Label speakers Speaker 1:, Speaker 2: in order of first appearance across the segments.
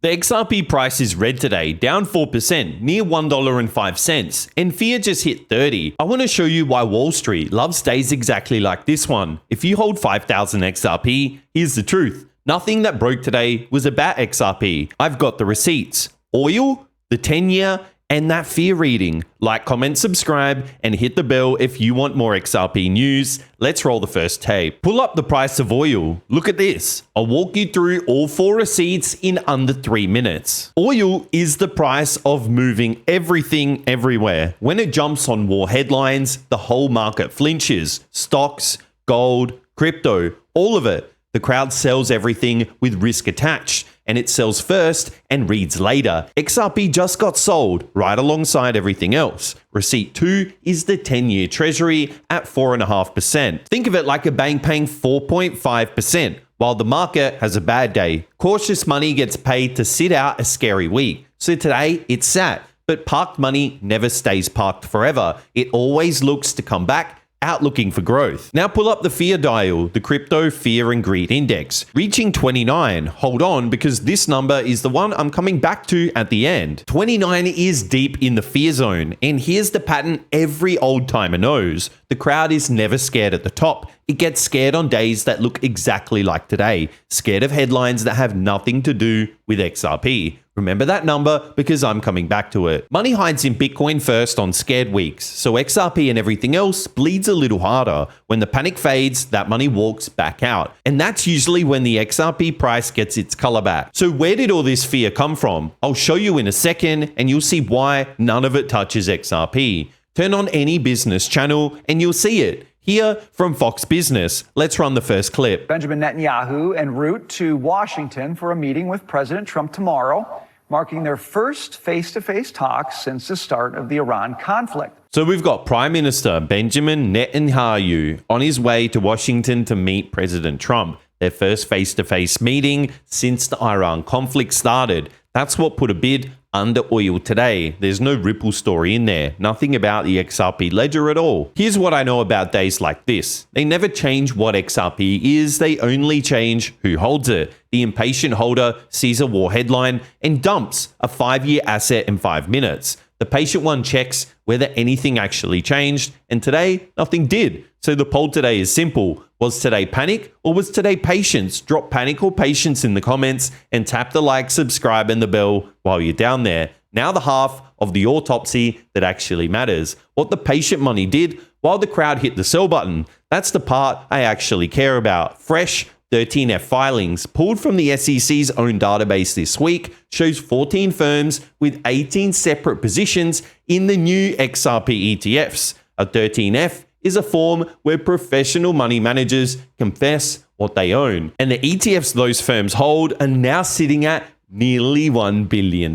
Speaker 1: The XRP price is red today, down 4%, near $1.05, and fear just hit 30. I want to show you why Wall Street loves days exactly like this one. If you hold 5,000 XRP, here's the truth. Nothing that broke today was about XRP. I've got the receipts. Oil, the 10-year, and that fear reading. Like, comment, subscribe, and hit the bell if you want more XRP news. Let's roll the first tape. Pull up the price of oil. Look at this. I'll walk you through all 4 receipts in under 3 minutes. Oil is the price of moving everything everywhere. When it jumps on war headlines, the whole market flinches. Stocks, gold, crypto, all of it. The crowd sells everything with risk attached, and it sells first and reads later. XRP just got sold right alongside everything else. Receipt 2 is the 10-year treasury at 4.5%. Think of it like a bank paying 4.5%, while the market has a bad day. Cautious money gets paid to sit out a scary week. So today, it's sat. But parked money never stays parked forever. It always looks to come back out looking for growth. Now pull up the fear dial, the crypto fear and greed index, reaching 29. Hold on, because this number is the one I'm coming back to at the end. 29 is deep in the fear zone, and here's the pattern every old timer knows. The crowd is never scared at the top. It gets scared on days that look exactly like today, scared of headlines that have nothing to do with XRP. Remember that number because I'm coming back to it. Money hides in Bitcoin first on scared weeks, so XRP and everything else bleeds a little harder. When the panic fades, that money walks back out. And that's usually when the XRP price gets its color back. So where did all this fear come from? I'll show you in a second, and you'll see why none of it touches XRP. Turn on any business channel and you'll see it. Here from Fox Business. Let's run the first clip.
Speaker 2: Benjamin Netanyahu en route to Washington for a meeting with President Trump tomorrow, marking their first face-to-face talks since the start of the Iran conflict.
Speaker 1: So we've got Prime Minister Benjamin Netanyahu on his way to Washington to meet President Trump. Their first face-to-face meeting since the Iran conflict started. That's what put a bid under oil today. There's no Ripple story in there. Nothing about the XRP ledger at all. Here's what I know about days like this. They never change what XRP is. They only change who holds it. The impatient holder sees a war headline and dumps a 5-year asset in 5 minutes. The patient one checks whether anything actually changed, and today, nothing did. So the poll today is simple. Was today panic or was today patience? Drop panic or patience in the comments and tap the like, subscribe, and the bell while you're down there. Now the half of the autopsy that actually matters. What the patient money did while the crowd hit the sell button. That's the part I actually care about. Fresh 13F filings pulled from the SEC's own database this week shows 14 firms with 18 separate positions in the new XRP ETFs. A 13F is a form where professional money managers confess what they own. And the ETFs those firms hold are now sitting at nearly $1 billion.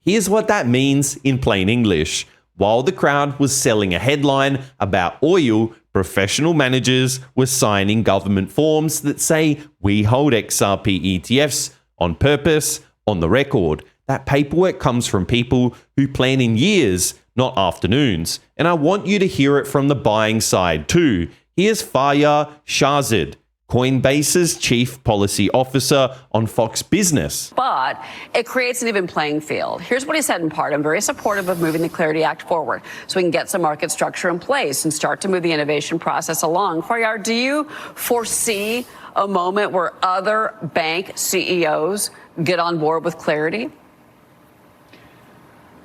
Speaker 1: Here's what that means in plain English. While the crowd was selling a headline about oil, professional managers were signing government forms that say we hold XRP ETFs on purpose, on the record. That paperwork comes from people who plan in years, not afternoons. And I want you to hear it from the buying side too. Here's Faryar Shirzad, Coinbase's chief policy officer on Fox Business.
Speaker 3: But it creates an even playing field. Here's what he said in part. I'm very supportive of moving the Clarity Act forward so we can get some market structure in place and start to move the innovation process along. Faryar, do you foresee a moment where other bank CEOs get on board with Clarity?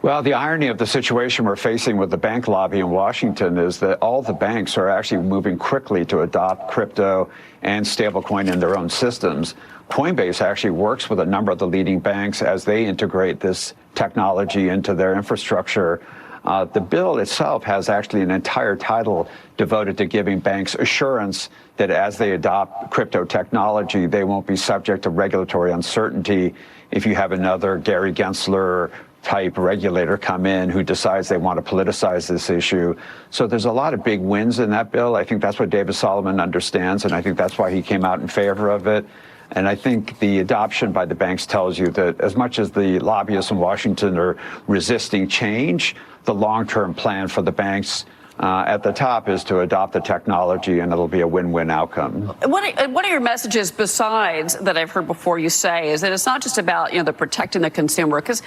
Speaker 4: Well, the irony of the situation we're facing with the bank lobby in Washington is that all the banks are actually moving quickly to adopt crypto and stablecoin in their own systems. Coinbase actually works with a number of the leading banks as they integrate this technology into their infrastructure. The bill itself has actually an entire title devoted to giving banks assurance that as they adopt crypto technology, they won't be subject to regulatory uncertainty if you have another Gary Gensler type regulator come in who decides they want to politicize this issue. So there's a lot of big wins in that bill. I think that's what David Solomon understands, and I think that's why he came out in favor of it. And I think the adoption by the banks tells you that as much as the lobbyists in Washington are resisting change, the long-term plan for the banks at the top is to adopt the technology, and it'll be a win-win outcome.
Speaker 3: One of your messages, besides that I've heard before you say, is that it's not just about, the protecting the consumer, because,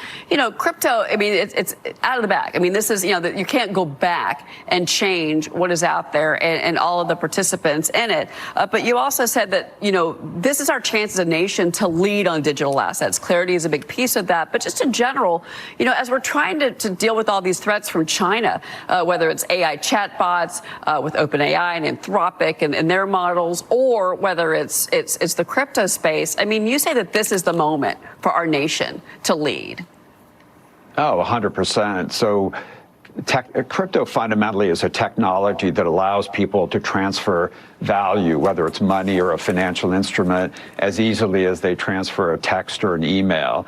Speaker 3: crypto, I mean, it's out of the bag. I mean, this is, that you can't go back and change what is out there and all of the participants in it. But you also said that, this is our chance as a nation to lead on digital assets. Clarity is a big piece of that. But just in general, as we're trying to deal with all these threats from China, whether it's AI chatbots with OpenAI and Anthropic and their models, or whether it's the crypto space. I mean, you say that this is the moment for our nation to lead.
Speaker 4: Oh, 100%. So crypto fundamentally is a technology that allows people to transfer value, whether it's money or a financial instrument, as easily as they transfer a text or an email.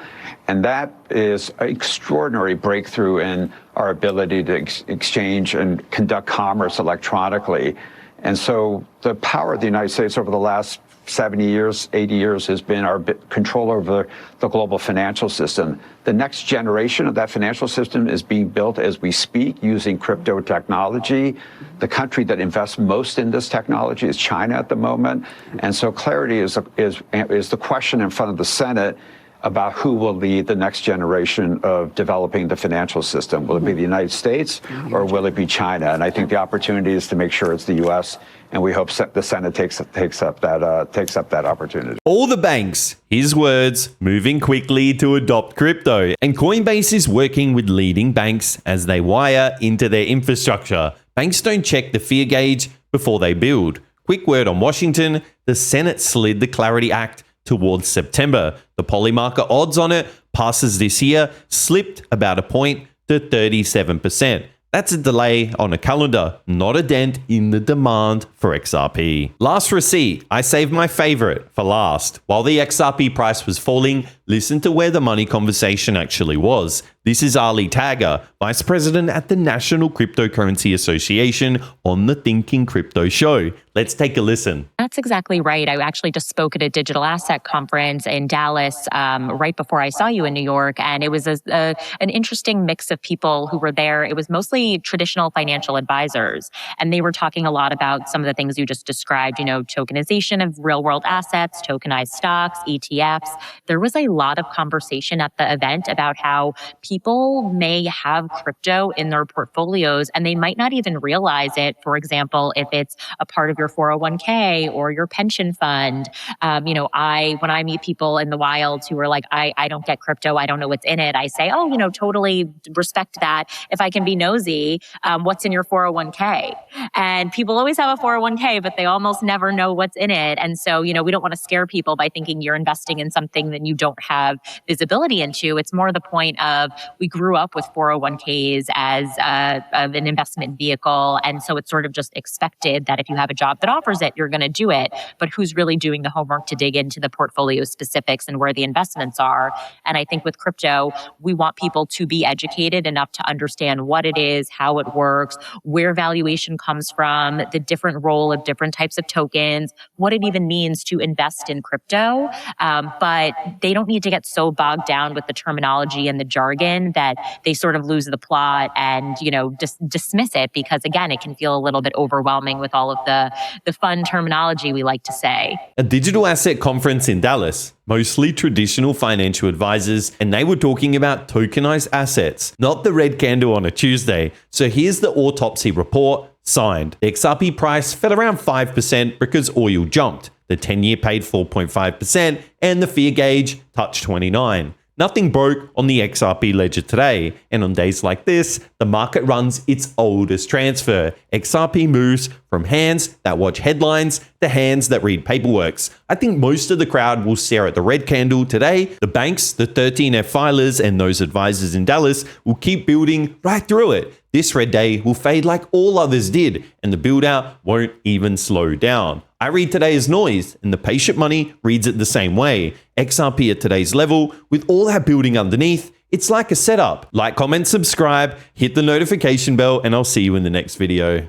Speaker 4: And that is an extraordinary breakthrough in our ability to exchange and conduct commerce electronically. And so the power of the United States over the last 70 years, 80 years has been our control over the global financial system. The next generation of that financial system is being built as we speak using crypto technology. The country that invests most in this technology is China at the moment. And so clarity is the question in front of the Senate about who will lead the next generation of developing the financial system. Will it be the United States or will it be China? And I think the opportunity is to make sure it's the U.S., and we hope the Senate takes up that opportunity.
Speaker 1: All the banks, his words, moving quickly to adopt crypto. And Coinbase is working with leading banks as they wire into their infrastructure. Banks don't check the fear gauge before they build. Quick word on Washington, the Senate slid the Clarity Act towards September. The Polymarket odds on it passes this year slipped about a point to 37%. That's a delay on a calendar, not a dent in the demand for XRP. Last receipt, I saved my favorite for last. While the XRP price was falling, listen to where the money conversation actually was. This is Ali Tagger, Vice President at the National Cryptocurrency Association, on the Thinking Crypto Show. Let's take a listen.
Speaker 5: That's exactly right. I actually just spoke at a digital asset conference in Dallas right before I saw you in New York, and it was an interesting mix of people who were there. It was mostly traditional financial advisors, and they were talking a lot about some of the things you just described, tokenization of real-world assets, tokenized stocks, ETFs. There was a lot of conversation at the event about how people may have crypto in their portfolios and they might not even realize it. For example, if it's a part of your 401k or your pension fund. When I meet people in the wilds who are like, I don't get crypto, I don't know what's in it, I say, totally respect that. If I can be nosy, what's in your 401k? And people always have a 401k, but they almost never know what's in it. And so, we don't want to scare people by thinking you're investing in something that you don't have visibility into. It's more the point of we grew up with 401ks as an investment vehicle. And so it's sort of just expected that if you have a job that offers it, you're going to do it. But who's really doing the homework to dig into the portfolio specifics and where the investments are? And I think with crypto, we want people to be educated enough to understand what it is, how it works, where valuation comes from, the different role of different types of tokens, what it even means to invest in crypto. But they don't need to get so bogged down with the terminology and the jargon that they sort of lose the plot and, dismiss it, because again, it can feel a little bit overwhelming with all of the fun terminology we like to say.
Speaker 1: A digital asset conference in Dallas, mostly traditional financial advisors, and they were talking about tokenized assets, not the red candle on a Tuesday. So here's the autopsy report signed. The XRP price fell around 5% because oil jumped. The 10-year paid 4.5% and the fear gauge touched 29. Nothing broke on the XRP ledger today, and on days like this, the market runs its oldest transfer. XRP moves from hands that watch headlines to hands that read paperworks. I think most of the crowd will stare at the red candle today. The banks, the 13F filers, and those advisors in Dallas will keep building right through it. This red day will fade like all others did, and the build out won't even slow down. I read today as noise, and the patient money reads it the same way. XRP at today's level, with all that building underneath, it's like a setup. Like, comment, subscribe, hit the notification bell, and I'll see you in the next video.